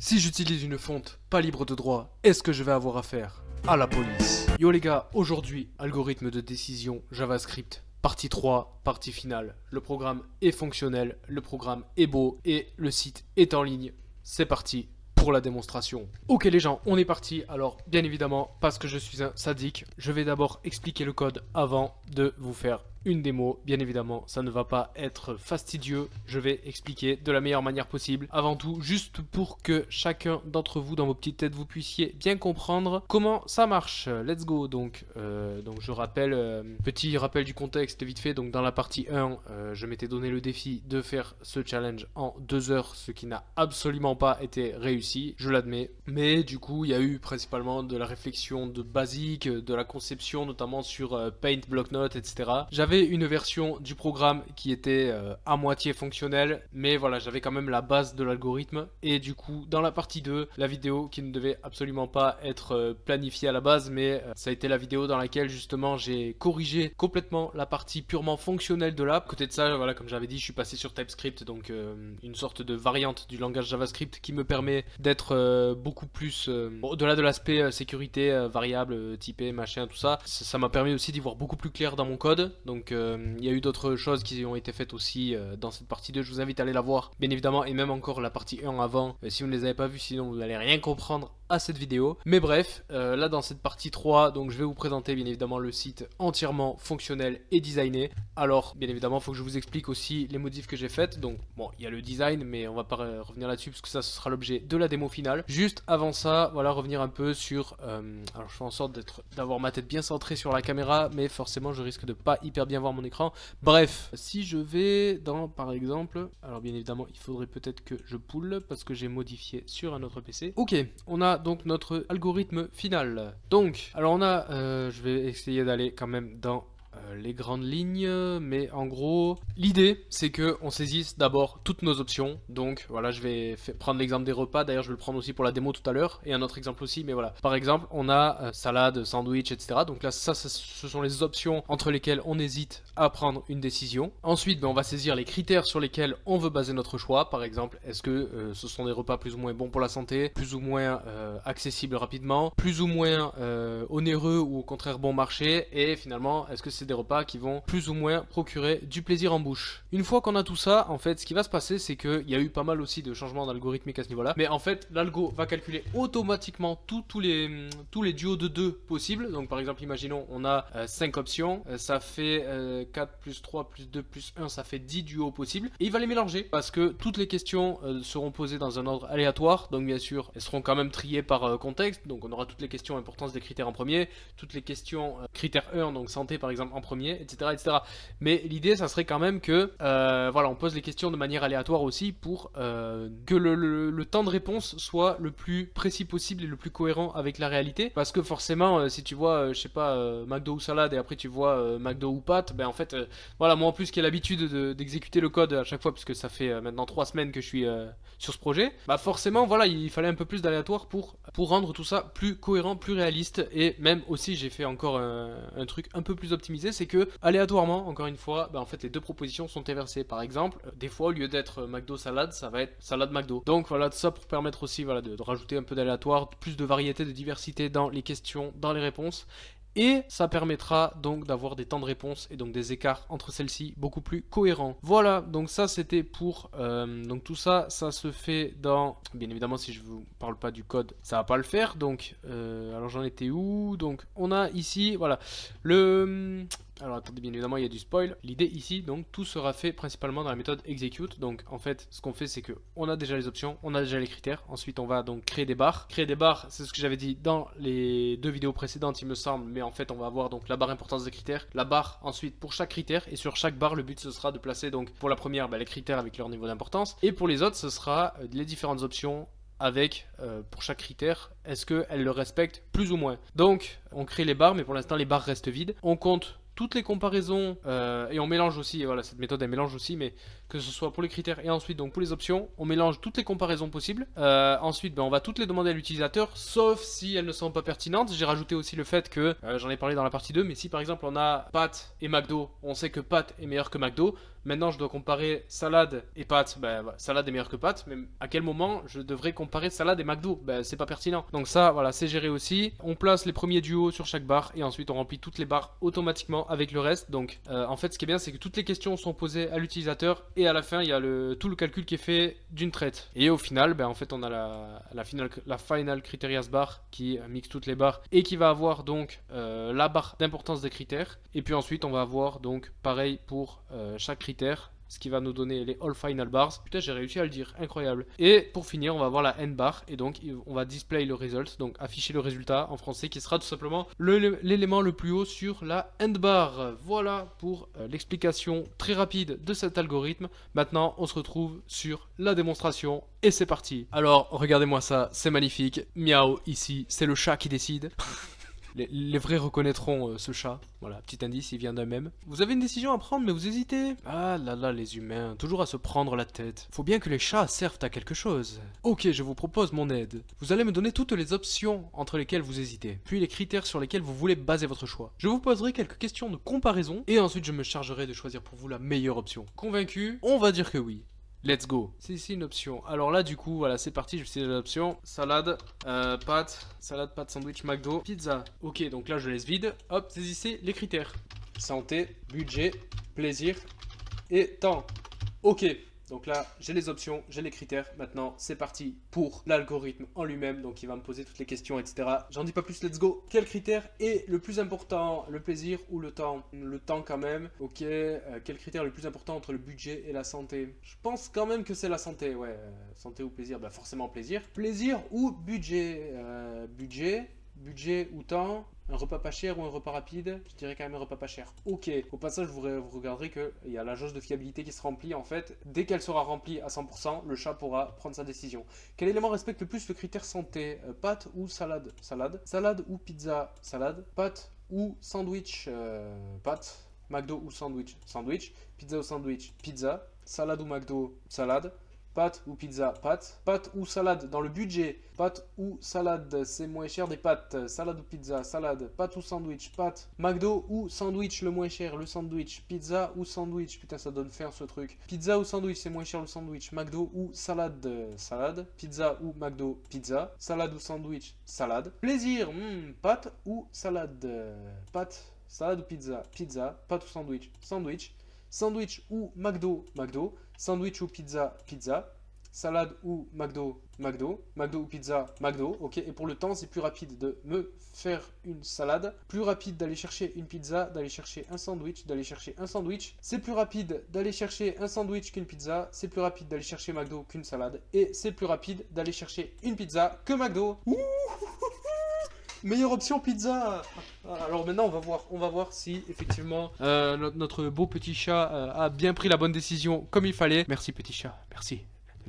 Si j'utilise une fonte pas libre de droit, est-ce que je vais avoir affaire à la police? Yo les gars, aujourd'hui, algorithme de décision JavaScript, partie 3, partie finale. Le programme est fonctionnel, le programme est beau et le site est en ligne. C'est parti pour la démonstration. Ok les gens, on est parti. Alors bien évidemment, parce que je suis un sadique, je vais d'abord expliquer le code avant de vous faire une démo. Bien évidemment, ça ne va pas être fastidieux. Je vais expliquer de la meilleure manière possible. Avant tout, juste pour que chacun d'entre vous, dans vos petites têtes, vous puissiez bien comprendre comment ça marche. Let's go. Donc je rappelle, petit rappel du contexte vite fait. Donc dans la partie 1, je m'étais donné le défi de faire ce challenge en 2 heures, ce qui n'a absolument pas été réussi, je l'admets. Mais du coup, il y a eu principalement de la réflexion de basique, de la conception, notamment sur Paint, Blocknote, etc. J'avais une version du programme qui était à moitié fonctionnelle, mais voilà, j'avais quand même la base de l'algorithme. Et du coup, dans la partie 2, la vidéo qui ne devait absolument pas être planifiée à la base, mais ça a été la vidéo dans laquelle justement j'ai corrigé complètement la partie purement fonctionnelle de l'app. À côté de ça, voilà, comme j'avais dit, je suis passé sur TypeScript, donc une sorte de variante du langage JavaScript qui me permet d'être beaucoup plus au-delà de l'aspect sécurité, variable, typé, machin, tout ça. Ça m'a permis aussi d'y voir beaucoup plus clair dans mon code. Donc il y a eu d'autres choses qui ont été faites aussi dans cette partie 2. Je vous invite à aller la voir, bien évidemment, et même encore la partie 1 avant, si vous ne les avez pas vues, sinon vous n'allez rien comprendre à cette vidéo. Mais bref, là dans cette partie 3, donc je vais vous présenter bien évidemment le site entièrement fonctionnel et designé. Alors bien évidemment, il faut que je vous explique aussi les modifs que j'ai faites. Donc bon, il y a le design, mais on va pas revenir là-dessus parce que ça ce sera l'objet de la démo finale. Juste avant ça, voilà, revenir un peu sur alors je fais en sorte d'avoir ma tête bien centrée sur la caméra, mais forcément je risque de pas hyper bien voir mon écran. Bref, si je vais dans par exemple, alors bien évidemment il faudrait peut-être que je pull parce que j'ai modifié sur un autre PC. Ok, on a donc notre algorithme final. Donc, alors on a, je vais essayer d'aller quand même dans les grandes lignes, mais en gros l'idée c'est que on saisisse d'abord toutes nos options. Donc voilà, je vais prendre l'exemple des repas, d'ailleurs je vais le prendre aussi pour la démo tout à l'heure, et un autre exemple aussi, mais voilà, par exemple on a salade, sandwich, etc. Donc là ce sont les options entre lesquelles on hésite à prendre une décision. Ensuite on va saisir les critères sur lesquels on veut baser notre choix. Par exemple, est-ce que ce sont des repas plus ou moins bons pour la santé, plus ou moins accessibles rapidement, plus ou moins onéreux ou au contraire bon marché, et finalement est-ce que c'est des repas qui vont plus ou moins procurer du plaisir en bouche. Une fois qu'on a tout ça, en fait, ce qui va se passer, c'est qu'il y a eu pas mal aussi de changements d'algorithmique à ce niveau-là. Mais en fait, l'algo va calculer automatiquement tous les duos de 2 possibles. Donc par exemple, imaginons, on a 5 options. Ça fait 4 plus 3 plus 2 plus 1, ça fait 10 duos possibles. Et il va les mélanger parce que toutes les questions seront posées dans un ordre aléatoire. Donc bien sûr, elles seront quand même triées par contexte. Donc on aura toutes les questions importance des critères en premier, toutes les questions critère 1, donc santé par exemple en premier, etc. etc. Mais l'idée, ça serait quand même que voilà, on pose les questions de manière aléatoire aussi pour que le temps de réponse soit le plus précis possible et le plus cohérent avec la réalité. Parce que forcément, si tu vois, je sais pas, McDo ou salade et après tu vois McDo ou pâtes, ben en fait, voilà, moi en plus qui ai l'habitude d'exécuter le code à chaque fois, puisque ça fait maintenant 3 semaines que je suis sur ce projet, bah forcément, voilà, il fallait un peu plus d'aléatoire pour rendre tout ça plus cohérent, plus réaliste. Et même aussi, j'ai fait encore un truc un peu plus optimisé, c'est que aléatoirement, encore une fois, bah en fait les deux propositions sont inversées. Par exemple, des fois au lieu d'être McDo salade, ça va être salade McDo. Donc voilà, tout ça pour permettre aussi, voilà, de rajouter un peu d'aléatoire, plus de variété, de diversité dans les questions, dans les réponses. Et ça permettra donc d'avoir des temps de réponse et donc des écarts entre celles-ci beaucoup plus cohérents. Voilà, donc ça c'était pour donc tout ça, ça se fait dans, bien évidemment si je vous parle pas du code, ça va pas le faire. Donc alors j'en étais où? Donc on a ici, voilà, le alors attendez, bien évidemment il y a du spoil. L'idée ici, donc tout sera fait principalement dans la méthode execute. Donc en fait ce qu'on fait c'est que on a déjà les options, on a déjà les critères. Ensuite on va donc créer des barres. Créer des barres, c'est ce que j'avais dit dans les 2 vidéos précédentes il me semble. Mais en fait on va avoir donc la barre importance des critères, la barre ensuite pour chaque critère. Et sur chaque barre le but ce sera de placer donc pour la première les critères avec leur niveau d'importance. Et pour les autres ce sera les différentes options avec pour chaque critère, est-ce qu'elle le respecte plus ou moins. Donc on crée les barres, mais pour l'instant les barres restent vides. On compte toutes les comparaisons et on mélange aussi, et voilà, cette méthode elle mélange aussi, mais que ce soit pour les critères et ensuite donc pour les options. On mélange toutes les comparaisons possibles. Ensuite, on va toutes les demander à l'utilisateur, sauf si elles ne sont pas pertinentes. J'ai rajouté aussi le fait que, j'en ai parlé dans la partie 2, mais si par exemple on a pâtes et McDo, on sait que pâtes est meilleur que McDo. Maintenant, je dois comparer salade et pâtes. Salade est meilleur que pâtes, mais à quel moment je devrais comparer salade et McDo? C'est pas pertinent. Donc ça, voilà, c'est géré aussi. On place les premiers duos sur chaque barre et ensuite on remplit toutes les barres automatiquement avec le reste. Donc, en fait, ce qui est bien, c'est que toutes les questions sont posées à l'utilisateur et à la fin, il y a tout le calcul qui est fait d'une traite. Et au final, en fait, on a la final criterias bar qui mixe toutes les barres et qui va avoir donc la barre d'importance des critères. Et puis ensuite, on va avoir donc pareil pour chaque critère, ce qui va nous donner les all final bars. Putain, j'ai réussi à le dire, incroyable. Et pour finir, on va avoir la end bar et donc on va display le result, donc afficher le résultat en français qui sera tout simplement l'élément le plus haut sur la end bar. Voilà pour l'explication très rapide de cet algorithme. Maintenant, on se retrouve sur la démonstration et c'est parti. Alors, regardez-moi ça, c'est magnifique. Miaou, ici, c'est le chat qui décide. Les vrais reconnaîtront ce chat. Voilà, petit indice, il vient d'un même. Vous avez une décision à prendre, mais vous hésitez. Ah là là, les humains, toujours à se prendre la tête. Faut bien que les chats servent à quelque chose. Ok, je vous propose mon aide. Vous allez me donner toutes les options entre lesquelles vous hésitez, puis les critères sur lesquels vous voulez baser votre choix. Je vous poserai quelques questions de comparaison, et ensuite je me chargerai de choisir pour vous la meilleure option. Convaincu? On va dire que oui. Let's go. C'est ici une option. Alors là, du coup, voilà, c'est parti. Je vais essayer l'option salade, pâtes, sandwich, McDo, pizza. Ok, donc là, je laisse vide. Hop, saisissez les critères. Santé, budget, plaisir et temps. Ok. Donc là, j'ai les options, j'ai les critères. Maintenant, c'est parti pour l'algorithme en lui-même. Donc, il va me poser toutes les questions, etc. J'en dis pas plus, let's go. Quel critère est le plus important? Le plaisir ou le temps? Le temps quand même. Ok. Quel critère est le plus important entre le budget et la santé? Je pense quand même que c'est la santé. Ouais. Santé ou plaisir? Forcément plaisir. Plaisir ou budget? Budget ou temps? Un repas pas cher ou un repas rapide? Je dirais quand même un repas pas cher. Ok, au passage, vous regarderez qu'il y a la jauge de fiabilité qui se remplit. En fait, dès qu'elle sera remplie à 100%, le chat pourra prendre sa décision. Quel élément respecte le plus le critère santé? Pâte ou salade? Salade. Salade ou pizza? Salade. Pâte ou sandwich? Pâte. McDo ou sandwich? Sandwich. Pizza ou sandwich? Pizza. Salade ou McDo? Salade. Pâte ou pizza, pâte. Pâte ou salade dans le budget. Pâte ou salade, c'est moins cher des pâtes. Salade ou pizza, salade. Pâte ou sandwich, pâte. McDo ou sandwich, le moins cher, le sandwich. Pizza ou sandwich, putain ça donne faim ce truc. Pizza ou sandwich, c'est moins cher le sandwich. McDo ou salade, salade. Pizza ou McDo, pizza. Salade ou sandwich, salade. Plaisir, pâte ou salade. Pâte, salade ou pizza, pizza. Pâte ou sandwich, sandwich. Sandwich ou McDo, McDo. Sandwich ou pizza, pizza. Salade ou McDo, McDo. McDo ou pizza, McDo. Ok, et pour le temps, c'est plus rapide de me faire une salade. Plus rapide d'aller chercher une pizza, d'aller chercher un sandwich, d'aller chercher un sandwich. C'est plus rapide d'aller chercher un sandwich qu'une pizza. C'est plus rapide d'aller chercher McDo qu'une salade. Et c'est plus rapide d'aller chercher une pizza que McDo. Ouh. Meilleure option pizza. Alors maintenant on va voir si effectivement notre beau petit chat a bien pris la bonne décision comme il fallait. Merci petit chat, merci.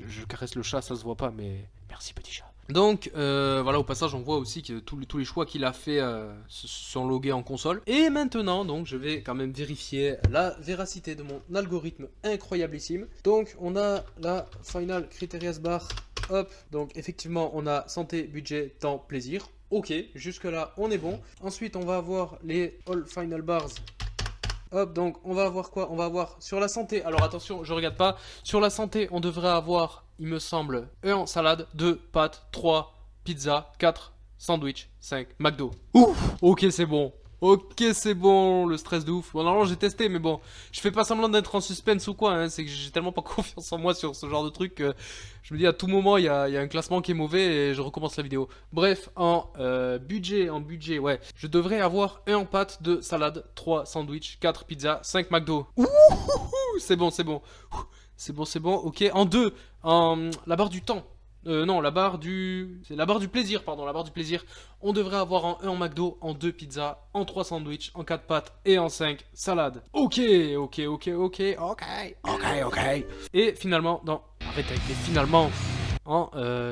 Je caresse le chat, ça se voit pas, mais merci petit chat. Donc voilà, au passage on voit aussi que tous les choix qu'il a fait se sont logués en console. Et maintenant donc je vais quand même vérifier la véracité de mon algorithme incroyablissime. Donc on a la final criterias bar. Hop, donc effectivement on a santé, budget, temps, plaisir. Ok, jusque là on est bon. Ensuite on va avoir les all final bars. Hop, donc on va avoir quoi? On va avoir sur la santé. Alors attention, je regarde pas. Sur la santé, on devrait avoir, il me semble, 1 salade, 2 pâtes, 3 pizza, 4 sandwich, 5 McDo. Ouf, ok c'est bon. Ok, c'est bon, le stress de ouf. Bon, normalement, j'ai testé, mais bon, je fais pas semblant d'être en suspense ou quoi. Hein, c'est que j'ai tellement pas confiance en moi sur ce genre de truc que je me dis à tout moment, il y a un classement qui est mauvais et je recommence la vidéo. Bref, en budget, ouais, je devrais avoir 1 en pâte, 2 salade, 3 sandwich, 4 pizza, 5 McDo. Ouh, c'est bon, c'est bon. C'est bon, ok. En 2, la barre du temps. Non, c'est la barre du plaisir, pardon, la barre du plaisir. On devrait avoir en 1 en McDo, en 2 pizzas, en 3 sandwichs, en 4 pâtes et en 5 salades. Ok. Et finalement, arrête avec les finalement. En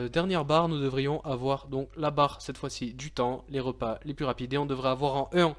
dernière barre, nous devrions avoir donc la barre cette fois-ci du temps, les repas les plus rapides. Et on devrait avoir en 1.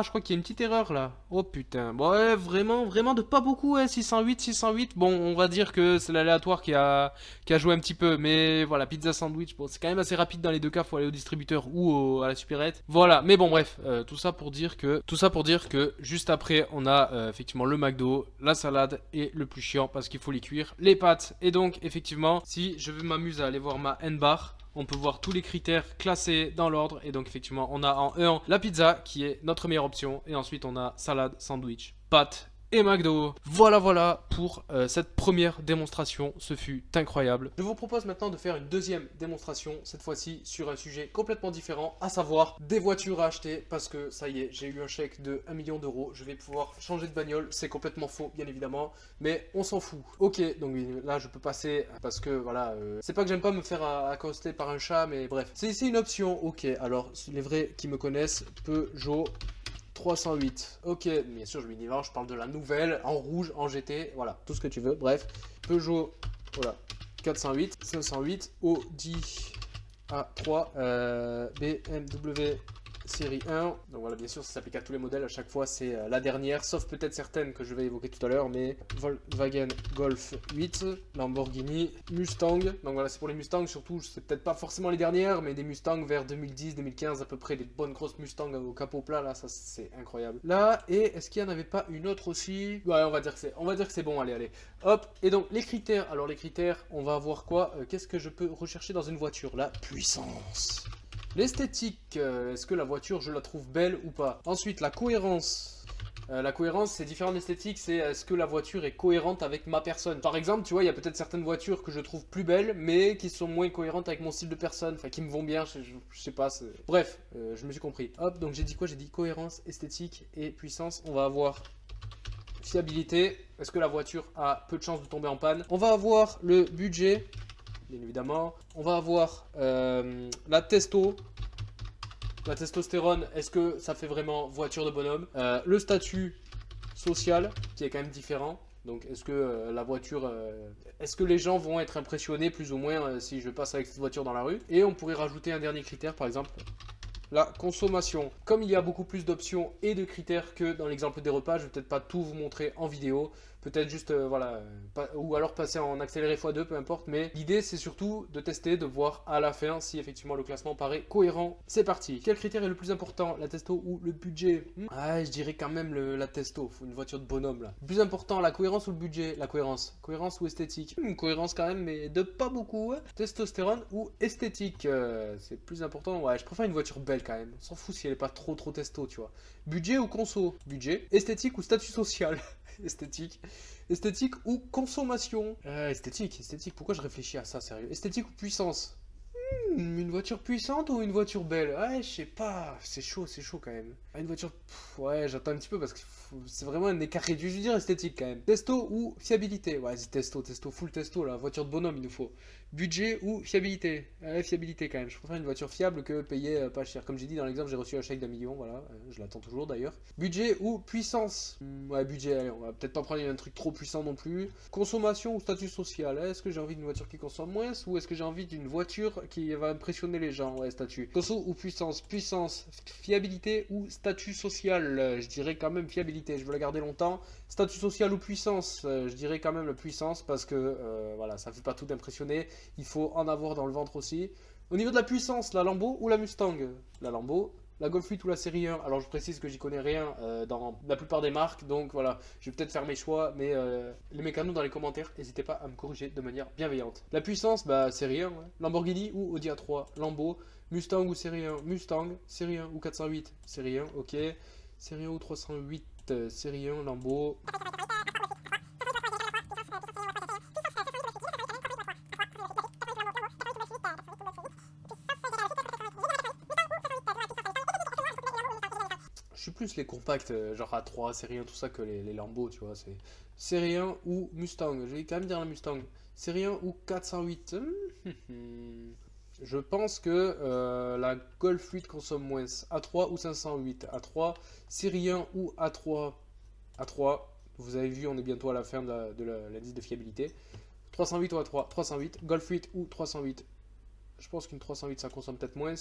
Je crois qu'il y a une petite erreur là. Oh putain. Bon, ouais, vraiment de pas beaucoup, hein. 608, 608. Bon, on va dire que c'est l'aléatoire qui a joué un petit peu. Mais voilà, pizza sandwich, bon, c'est quand même assez rapide dans les deux cas. Faut aller au distributeur ou à la supérette. Voilà, mais bon, bref, tout ça pour dire que juste après, on a effectivement le McDo, la salade et le plus chiant parce qu'il faut les cuire, les pâtes. Et donc, effectivement, si je m'amuse à aller voir ma N-bar, on peut voir tous les critères classés dans l'ordre. Et donc, effectivement, on a en 1 la pizza qui est notre meilleure option. Et ensuite, on a salade, sandwich, pâtes et McDo. Voilà pour cette première démonstration, ce fut incroyable. Je vous propose maintenant de faire une deuxième démonstration, cette fois-ci sur un sujet complètement différent, à savoir des voitures à acheter, parce que ça y est, j'ai eu un chèque de 1 million d'euros, je vais pouvoir changer de bagnole, c'est complètement faux bien évidemment, mais on s'en fout. Ok, donc là je peux passer, parce que voilà, c'est pas que j'aime pas me faire accoster par un chat, mais bref, c'est une option, ok, alors les vrais qui me connaissent, Peugeot 308. Ok, bien sûr, je lui dis non, je parle de la nouvelle, en rouge, en GT, voilà, tout ce que tu veux. Bref, Peugeot, voilà, 408, 508, Audi A3, BMW série 1. Donc voilà, bien sûr, ça s'applique à tous les modèles. À chaque fois, c'est la dernière, sauf peut-être certaines que je vais évoquer tout à l'heure. Mais Volkswagen Golf 8, Lamborghini, Mustang. Donc voilà, c'est pour les Mustangs surtout. C'est peut-être pas forcément les dernières, mais des Mustangs vers 2010, 2015 à peu près. Des bonnes grosses Mustangs au capot plat, là, ça c'est incroyable. Là, et est-ce qu'il n'y en avait pas une autre aussi? Ouais, on va dire que c'est bon. Allez. Hop. Et donc, les critères. Alors, les critères, on va voir quoi? Qu'est-ce que je peux rechercher dans une voiture? La puissance. L'esthétique, est-ce que la voiture, je la trouve belle ou pas? Ensuite, la cohérence. La cohérence, c'est différent de l'esthétique, c'est est-ce que la voiture est cohérente avec ma personne? Par exemple, tu vois, il y a peut-être certaines voitures que je trouve plus belles, mais qui sont moins cohérentes avec mon style de personne, enfin, qui me vont bien, je sais pas. Bref, je me suis compris. Hop, donc j'ai dit quoi? J'ai dit cohérence, esthétique et puissance. On va avoir fiabilité. Est-ce que la voiture a peu de chances de tomber en panne? On va avoir le budget. Bien évidemment. On va avoir la testo. La testostérone, est-ce que ça fait vraiment voiture de bonhomme? Le statut social, qui est quand même différent. Donc, est-ce que la voiture... est-ce que les gens vont être impressionnés plus ou moins si je passe avec cette voiture dans la rue? Et on pourrait rajouter un dernier critère, par exemple, la consommation. Comme il y a beaucoup plus d'options et de critères que dans l'exemple des repas, je vais peut-être pas tout vous montrer en vidéo. Peut-être juste, ou alors passer en accéléré x2, peu importe. Mais l'idée, c'est surtout de tester, de voir à la fin si effectivement le classement paraît cohérent. C'est parti. Quel critère est le plus important, la testo ou le budget? Je dirais quand même la testo. Faut une voiture de bonhomme là. Le plus important, la cohérence ou le budget? La cohérence. Cohérence ou esthétique? Cohérence quand même, mais de pas beaucoup. Testostérone ou esthétique? C'est plus important. Ouais, je préfère une voiture belle quand même. On s'en fout si elle est pas trop testo, tu vois. Budget ou conso? Budget. Esthétique ou statut social? Esthétique. Esthétique ou consommation? Esthétique. Pourquoi je réfléchis à ça, sérieux? Esthétique ou puissance? Une voiture puissante ou une voiture belle? Ouais, je sais pas. C'est chaud quand même. Une voiture... ouais, j'attends un petit peu parce que c'est vraiment un écart réduit. Je veux dire esthétique quand même. Testo ou fiabilité? Ouais, c'est testo, full testo, là. Voiture de bonhomme, il nous faut. Budget ou fiabilité? Fiabilité quand même. Je préfère une voiture fiable que payer pas cher. Comme j'ai dit dans l'exemple, j'ai reçu un chèque d'1 million, voilà. Je l'attends toujours d'ailleurs. Budget ou puissance? Ouais, budget, allez, on va peut-être pas prendre un truc trop puissant non plus. Consommation ou statut social? Est-ce que j'ai envie d'une voiture qui consomme moins ou est-ce que j'ai envie d'une voiture qui va impressionner les gens? Ouais, statut. Conso ou puissance? Puissance, fiabilité ou statut social? Je dirais quand même fiabilité, je veux la garder longtemps. Statut social ou puissance? Je dirais quand même la puissance parce que voilà, ça fait pas tout d'impressionner. Il faut en avoir dans le ventre aussi. Au niveau de la puissance, la Lambo ou la Mustang? La Lambo. La Golf 8 ou la série 1? Alors je précise que j'y connais rien dans la plupart des marques, donc voilà, je vais peut-être faire mes choix, mais les mécanos dans les commentaires, n'hésitez pas à me corriger de manière bienveillante. La puissance, bah série 1, ouais. Lamborghini ou Audi A3? Lambo. Mustang ou série 1? Mustang. Série 1 ou 408? Série 1, ok. Série 1 ou 308? Série 1, Lambo. Je suis plus les compacts, genre A3, série 1, tout ça, que les Lambo, tu vois. C'est série 1 ou Mustang. Je vais quand même dire la Mustang. Série 1 ou 408? Je pense que la Golf 8 consomme moins. A3 ou 508? A3. Série 1 ou A3? A3. Vous avez vu, on est bientôt à la fin de l'indice de fiabilité. 308, ouais, 308. Golf 8 ou 308. Je pense qu'une 308 ça consomme peut-être moins.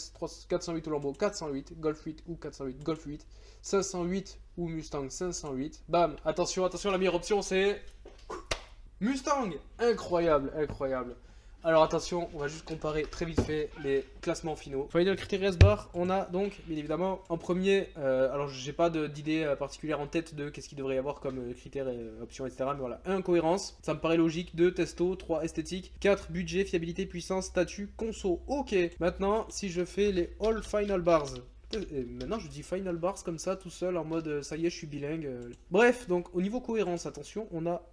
408 ou Lambo, 408. Golf 8 ou 408. Golf 8. 508 ou Mustang, 508. Bam, attention, attention, la meilleure option c'est Mustang. Incroyable, incroyable. Alors attention, on va juste comparer très vite fait les classements finaux. Final Criteria Bar, on a donc bien évidemment en premier, alors j'ai pas d'idée particulière en tête de qu'est-ce qu'il devrait y avoir comme critères, options, etc. Mais voilà, 1 cohérence, ça me paraît logique. 2 testo, 3 esthétique, 4 budget, fiabilité, puissance, statut, conso. Ok, maintenant si je fais les All Final Bars. Et maintenant je dis final bars comme ça tout seul en mode ça y est je suis bilingue. Bref, donc au niveau cohérence, attention, on a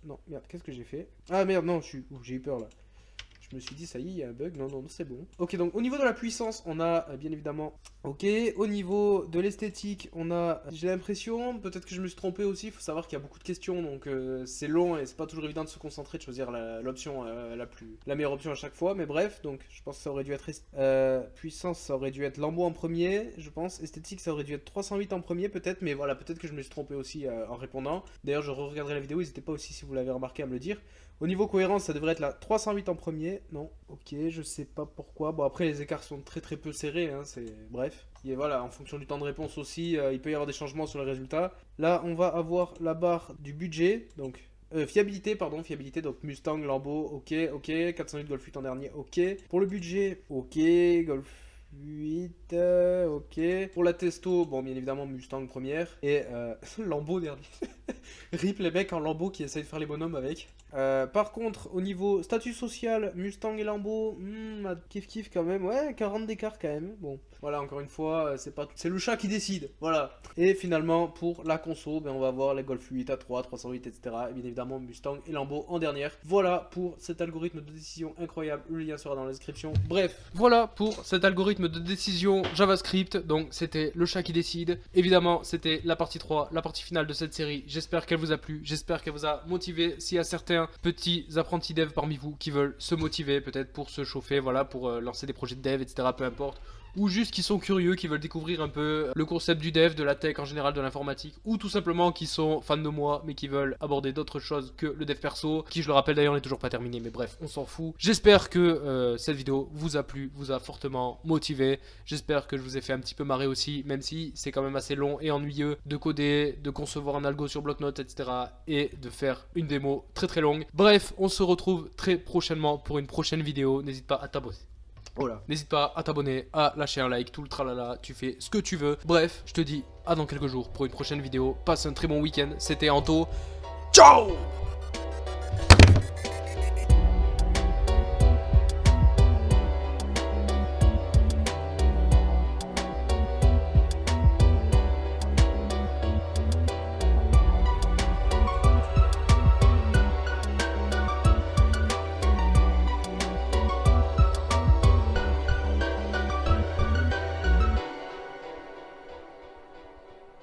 non merde, qu'est-ce que j'ai fait? Ah merde, non, j'ai eu peur là. Je me suis dit, ça y est, il y a un bug. Non, non, non, c'est bon. Ok, donc au niveau de la puissance, on a bien évidemment. Ok, au niveau de l'esthétique, on a. J'ai l'impression, peut-être que je me suis trompé aussi. Il faut savoir qu'il y a beaucoup de questions, donc c'est long et c'est pas toujours évident de se concentrer, de choisir l'option la meilleure option à chaque fois. Mais bref, donc je pense que ça aurait dû être. Puissance, ça aurait dû être Lambo en premier, je pense. Esthétique, ça aurait dû être 308 en premier, peut-être. Mais voilà, peut-être que je me suis trompé aussi en répondant. D'ailleurs, je re-regarderai la vidéo. N'hésitez pas aussi, si vous l'avez remarqué, à me le dire. Au niveau cohérence, ça devrait être la 308 en premier. Non, ok, je sais pas pourquoi. Bon, après, les écarts sont très très peu serrés, hein, c'est... Bref. Et voilà, en fonction du temps de réponse aussi, il peut y avoir des changements sur les résultats. Là, on va avoir la barre du budget, donc... fiabilité, pardon, fiabilité, donc Mustang, Lambo, ok, ok. 408 Golf 8 en dernier, ok. Pour le budget, ok, Golf 8, ok. Pour la testo, bon, bien évidemment, Mustang première. Et Lambo dernier. Rip les mecs en Lambo qui essayent de faire les bonhommes avec. Par contre, au niveau statut social, Mustang et Lambo, kiff kiff quand même. Ouais, 40 d'écart quand même. Bon, voilà, encore une fois, c'est le chat qui décide. Voilà. Et finalement, pour la conso, ben, on va avoir les Golf 8 A3, 308, etc. Et bien évidemment, Mustang et Lambo en dernière. Voilà pour cet algorithme de décision incroyable. Le lien sera dans la description. Bref, voilà pour cet algorithme de décision JavaScript. Donc, c'était le chat qui décide. Évidemment, c'était la partie 3, la partie finale de cette série. J'espère qu'elle vous a plu. J'espère qu'elle vous a motivé. S'il y a certains petits apprentis dev parmi vous qui veulent se motiver peut-être pour se chauffer, voilà, pour lancer des projets de dev, etc. Peu importe. Ou juste qui sont curieux, qui veulent découvrir un peu le concept du dev, de la tech en général, de l'informatique, ou tout simplement qui sont fans de moi, mais qui veulent aborder d'autres choses que le dev perso, qui je le rappelle d'ailleurs n'est toujours pas terminé, mais bref, on s'en fout. J'espère que cette vidéo vous a plu, vous a fortement motivé, j'espère que je vous ai fait un petit peu marrer aussi, même si c'est quand même assez long et ennuyeux de coder, de concevoir un algo sur bloc-notes, etc. et de faire une démo très très longue. Bref, on se retrouve très prochainement pour une prochaine vidéo, n'hésite pas à t'abonner. Voilà, n'hésite pas à t'abonner, à lâcher un like, tout le tralala, tu fais ce que tu veux. Bref, je te dis à dans quelques jours pour une prochaine vidéo. Passe un très bon week-end, c'était Anto. Ciao!